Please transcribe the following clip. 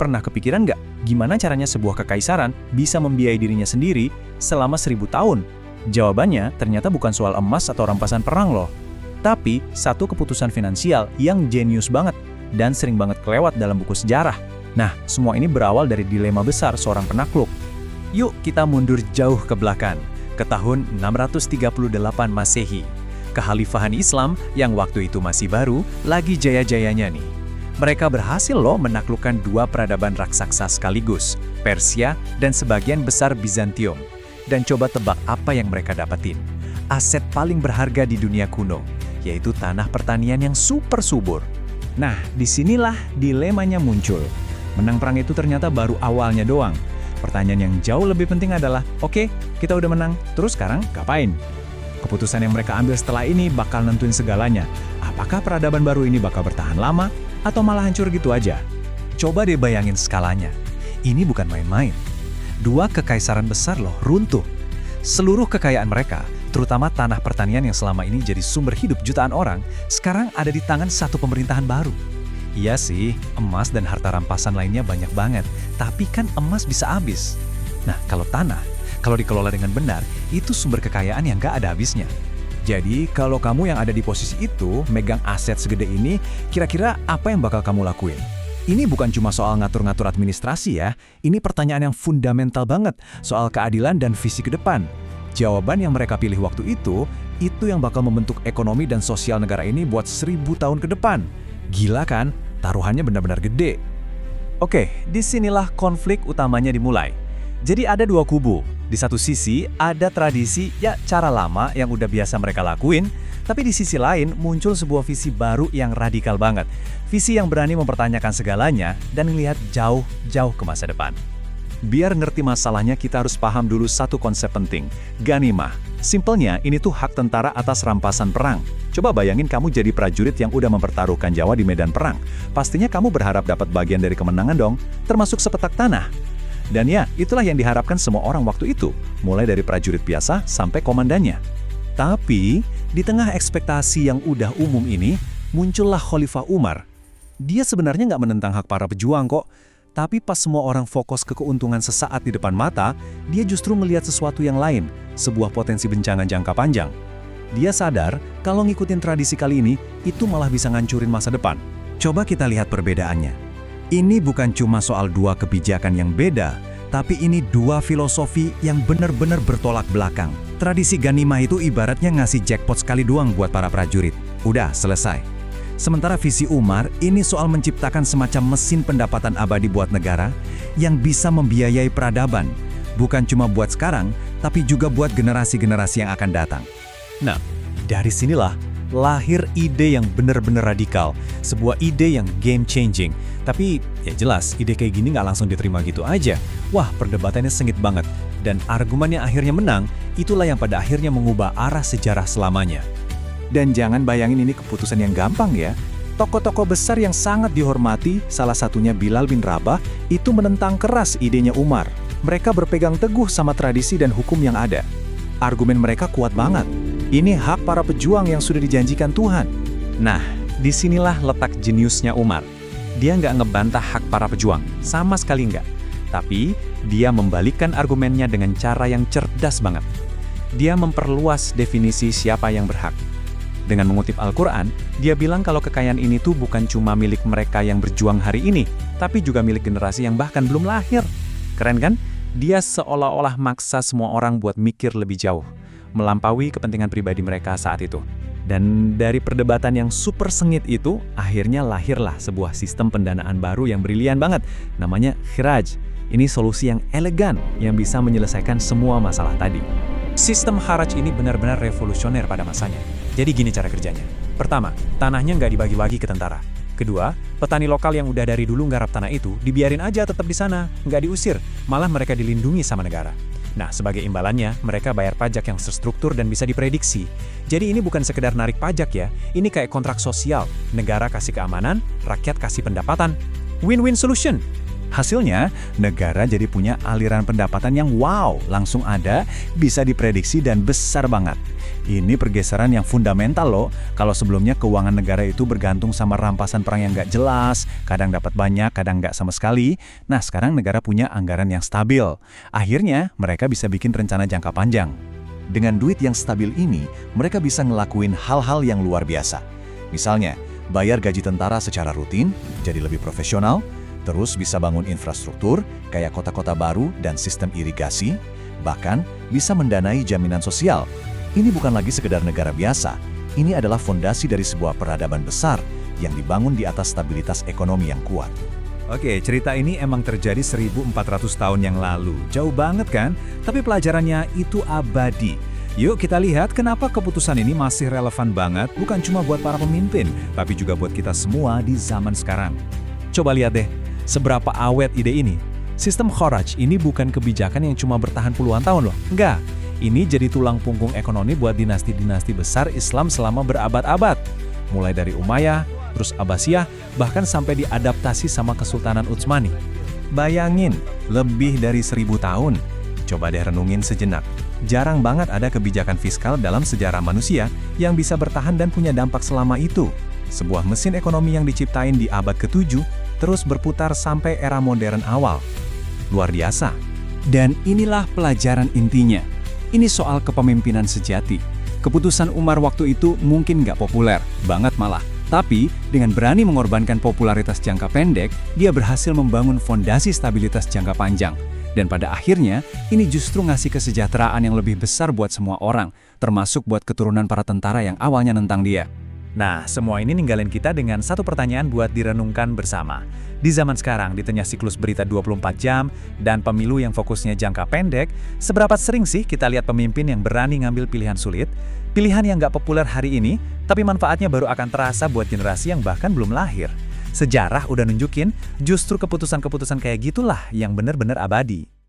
Pernah kepikiran nggak gimana caranya sebuah kekaisaran bisa membiayai dirinya sendiri selama 1000 tahun? Jawabannya ternyata bukan soal emas atau rampasan perang loh. Tapi satu keputusan finansial yang jenius banget dan sering banget kelewat dalam buku sejarah. Nah, semua ini berawal dari dilema besar seorang penakluk. Yuk kita mundur jauh ke belakang, ke tahun 638 Masehi. Kekhalifahan Islam yang waktu itu masih baru, lagi jaya-jayanya nih. Mereka berhasil loh menaklukkan dua peradaban raksasa sekaligus, Persia dan sebagian besar Bizantium. Dan coba tebak apa yang mereka dapetin. Aset paling berharga di dunia kuno, yaitu tanah pertanian yang super subur. Nah, disinilah dilemanya muncul. Menang perang itu ternyata baru awalnya doang. Pertanyaan yang jauh lebih penting adalah, oke, kita udah menang, terus sekarang ngapain? Keputusan yang mereka ambil setelah ini bakal nentuin segalanya. Apakah peradaban baru ini bakal bertahan lama, atau malah hancur gitu aja? Coba deh bayangin skalanya. Ini bukan main-main. Dua kekaisaran besar loh runtuh. Seluruh kekayaan mereka, terutama tanah pertanian yang selama ini jadi sumber hidup jutaan orang, sekarang ada di tangan satu pemerintahan baru. Iya sih, emas dan harta rampasan lainnya banyak banget, tapi kan emas bisa habis. Nah, kalau tanah, kalau dikelola dengan benar, itu sumber kekayaan yang gak ada habisnya. Jadi, kalau kamu yang ada di posisi itu, megang aset segede ini, kira-kira apa yang bakal kamu lakuin? Ini bukan cuma soal ngatur-ngatur administrasi ya, ini pertanyaan yang fundamental banget, soal keadilan dan visi ke depan. Jawaban yang mereka pilih waktu itu yang bakal membentuk ekonomi dan sosial negara ini buat 1000 tahun ke depan. Gila kan? Taruhannya benar-benar gede. Oke, disinilah konflik utamanya dimulai. Jadi ada dua kubu. Di satu sisi ada tradisi, ya cara lama yang udah biasa mereka lakuin, tapi di sisi lain muncul sebuah visi baru yang radikal banget. Visi yang berani mempertanyakan segalanya dan melihat jauh-jauh ke masa depan. Biar ngerti masalahnya kita harus paham dulu satu konsep penting, ghanimah. Simpelnya ini tuh hak tentara atas rampasan perang. Coba bayangin kamu jadi prajurit yang udah mempertaruhkan nyawa di medan perang. Pastinya kamu berharap dapat bagian dari kemenangan dong, termasuk sepetak tanah. Dan ya, itulah yang diharapkan semua orang waktu itu, mulai dari prajurit biasa sampai komandannya. Tapi, di tengah ekspektasi yang udah umum ini, muncullah Khalifah Umar. Dia sebenarnya nggak menentang hak para pejuang kok, tapi pas semua orang fokus ke keuntungan sesaat di depan mata, dia justru melihat sesuatu yang lain, sebuah potensi bencana jangka panjang. Dia sadar kalau ngikutin tradisi kali ini, itu malah bisa ngancurin masa depan. Coba kita lihat perbedaannya. Ini bukan cuma soal dua kebijakan yang beda, tapi ini dua filosofi yang benar-benar bertolak belakang. Tradisi ghanimah itu ibaratnya ngasih jackpot sekali doang buat para prajurit. Udah, selesai. Sementara visi Umar, ini soal menciptakan semacam mesin pendapatan abadi buat negara yang bisa membiayai peradaban. Bukan cuma buat sekarang, tapi juga buat generasi-generasi yang akan datang. Nah, dari sinilah lahir ide yang benar-benar radikal, sebuah ide yang game-changing. Tapi ya jelas, ide kayak gini nggak langsung diterima gitu aja. Wah, perdebatannya sengit banget. Dan argumen yang akhirnya menang, itulah yang pada akhirnya mengubah arah sejarah selamanya. Dan jangan bayangin ini keputusan yang gampang ya. Tokoh-tokoh besar yang sangat dihormati, salah satunya Bilal bin Rabah, itu menentang keras idenya Umar. Mereka berpegang teguh sama tradisi dan hukum yang ada. Argumen mereka kuat banget. Ini hak para pejuang yang sudah dijanjikan Tuhan. Nah, disinilah letak jeniusnya Umar. Dia nggak ngebantah hak para pejuang, sama sekali nggak. Tapi, dia membalikkan argumennya dengan cara yang cerdas banget. Dia memperluas definisi siapa yang berhak. Dengan mengutip Al-Quran, dia bilang kalau kekayaan ini tuh bukan cuma milik mereka yang berjuang hari ini, tapi juga milik generasi yang bahkan belum lahir. Keren kan? Dia seolah-olah maksa semua orang buat mikir lebih jauh, melampaui kepentingan pribadi mereka saat itu. Dan dari perdebatan yang super sengit itu, akhirnya lahirlah sebuah sistem pendanaan baru yang brilian banget, namanya khiraj. Ini solusi yang elegan yang bisa menyelesaikan semua masalah tadi. Sistem kharaj ini benar-benar revolusioner pada masanya. Jadi gini cara kerjanya. Pertama, tanahnya nggak dibagi-bagi ke tentara. Kedua, petani lokal yang udah dari dulu nggarap tanah itu, dibiarin aja tetap di sana, nggak diusir, malah mereka dilindungi sama negara. Nah, sebagai imbalannya, mereka bayar pajak yang terstruktur dan bisa diprediksi. Jadi ini bukan sekedar narik pajak ya, ini kayak kontrak sosial. Negara kasih keamanan, rakyat kasih pendapatan. Win-win solution. Hasilnya, negara jadi punya aliran pendapatan yang wow, langsung ada, bisa diprediksi dan besar banget. Ini pergeseran yang fundamental loh. Kalau sebelumnya keuangan negara itu bergantung sama rampasan perang yang nggak jelas, kadang dapat banyak, kadang nggak sama sekali. Nah, sekarang negara punya anggaran yang stabil. Akhirnya, mereka bisa bikin rencana jangka panjang. Dengan duit yang stabil ini, mereka bisa ngelakuin hal-hal yang luar biasa. Misalnya, bayar gaji tentara secara rutin, jadi lebih profesional, terus bisa bangun infrastruktur, kayak kota-kota baru dan sistem irigasi, bahkan bisa mendanai jaminan sosial. Ini bukan lagi sekedar negara biasa, ini adalah fondasi dari sebuah peradaban besar yang dibangun di atas stabilitas ekonomi yang kuat. Oke, cerita ini emang terjadi 1400 tahun yang lalu. Jauh banget kan? Tapi pelajarannya itu abadi. Yuk kita lihat kenapa keputusan ini masih relevan banget, bukan cuma buat para pemimpin, tapi juga buat kita semua di zaman sekarang. Coba lihat deh, seberapa awet ide ini. Sistem Kharaj ini bukan kebijakan yang cuma bertahan puluhan tahun loh. Enggak, ini jadi tulang punggung ekonomi buat dinasti-dinasti besar Islam selama berabad-abad. Mulai dari Umayyah, terus Abbasiyah, bahkan sampai diadaptasi sama Kesultanan Utsmani. Bayangin, lebih dari 1000 tahun. Coba deh renungin sejenak. Jarang banget ada kebijakan fiskal dalam sejarah manusia yang bisa bertahan dan punya dampak selama itu. Sebuah mesin ekonomi yang diciptain di abad ke-7 terus berputar sampai era modern awal. Luar biasa. Dan inilah pelajaran intinya. Ini soal kepemimpinan sejati. Keputusan Umar waktu itu mungkin nggak populer, banget malah. Tapi, dengan berani mengorbankan popularitas jangka pendek, dia berhasil membangun fondasi stabilitas jangka panjang. Dan pada akhirnya, ini justru ngasih kesejahteraan yang lebih besar buat semua orang, termasuk buat keturunan para tentara yang awalnya nentang dia. Nah, semua ini ninggalin kita dengan satu pertanyaan buat direnungkan bersama. Di zaman sekarang, di tengah siklus berita 24 jam dan pemilu yang fokusnya jangka pendek, seberapa sering sih kita lihat pemimpin yang berani ngambil pilihan sulit? Pilihan yang nggak populer hari ini, tapi manfaatnya baru akan terasa buat generasi yang bahkan belum lahir. Sejarah udah nunjukin, justru keputusan-keputusan kayak gitulah yang benar-benar abadi.